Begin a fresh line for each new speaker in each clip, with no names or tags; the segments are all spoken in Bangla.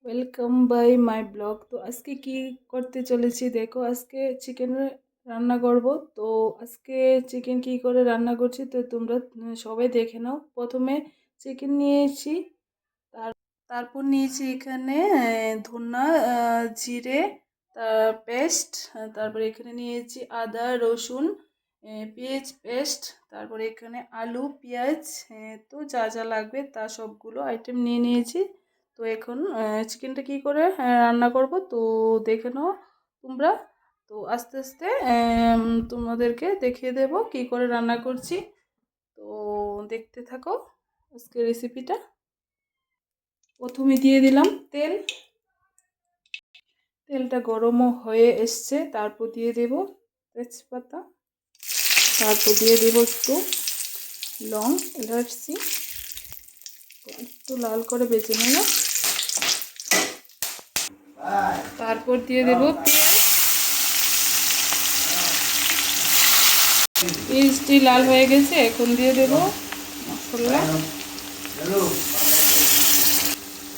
Welcome by my blog. তো আজকে কি করতে চলেছি দেখো, আজকে চিকেন রান্না করব। তো আজকে চিকেন কি করে রান্না করছি তো তোমরা সবাই দেখে নাও। প্রথমে চিকেন নিয়েছি, তারপর নিয়েছি এখানে ধনা, জিরে, পেস্ট। তারপরে এখানে নিয়েছি আদা রসুন, পেঁয়াজ পেস্ট। তারপরে এখানে আলু পেঁয়াজ, তো যা যা লাগবে তা সবগুলো আইটেম নিয়ে নিয়েছি। তো এখন চিকেনটা কি করে রান্না করব তো দেখে নাও তোমরা। তো আস্তে আস্তে তোমাদেরকে দেখিয়ে দেব কি করে রান্না করছি। তো দেখতে থাকো আজকে রেসিপিটা। প্রথমে দিয়ে দিলাম তেল। তেলটা গরমও হয়ে এসছে, তারপর দিয়ে দেব তেজপাতা, তারপর দিয়ে দেব একটু লং এলাচি, একটু লাল করে বেজে নেব। তারপর দিয়ে দেব পেঁয়াজটি লাল হয়ে গেছে, এখন দিয়ে দেব মশলা।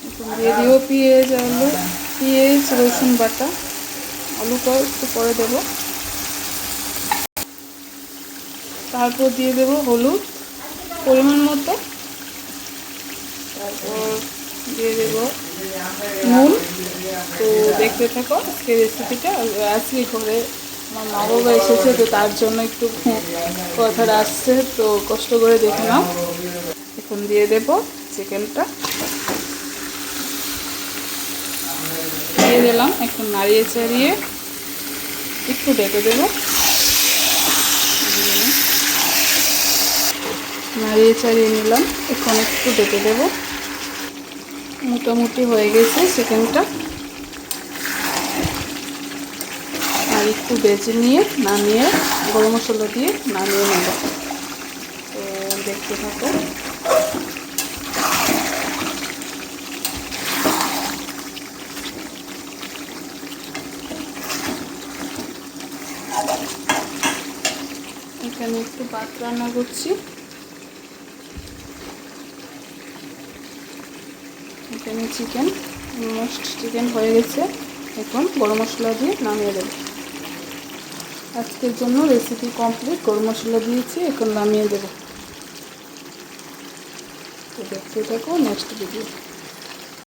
এখন দিয়ে দেব পেঁয়াজ রসুন বাটা। আলুটা একটু পরে দেব। তারপর দিয়ে দেব হলুদ পরিমাণ মতো। তারপর দিয়ে দেব নুন। তো দেখতে থাকো আজকে রেসিপিটা। আজকে ঘরে আমার মা বাবা এসেছে, তো তার জন্য একটু কথাটা আসছে, তো কষ্ট করে দেখে নাও। এখন দিয়ে দেব চিকেনটা, দিয়ে দিলাম। এখন নাড়িয়ে চাড়িয়ে একটু ডেকে দেব। নাড়িয়ে চাড়িয়ে নিলাম, এখন একটু ডেকে দেব। মোটামুটি হয়ে গেছে চিকেনটা। আর একটু বেজে নিয়ে নামিয়ে গরম মশলা দিয়ে নামিয়ে নেব। তো দেখতে থাকো। এখানে একটু ভাত রান্না করছি। এখানে চিকেন হয়ে গেছে। এখন গরম মশলা দিয়ে নামিয়ে দেব। আজকের জন্য রেসিপি কমপ্লিট। গরম মশলা দিয়েছি, এখন নামিয়ে দেব। তো দেখতে থাকো নেক্সট ভিডিও।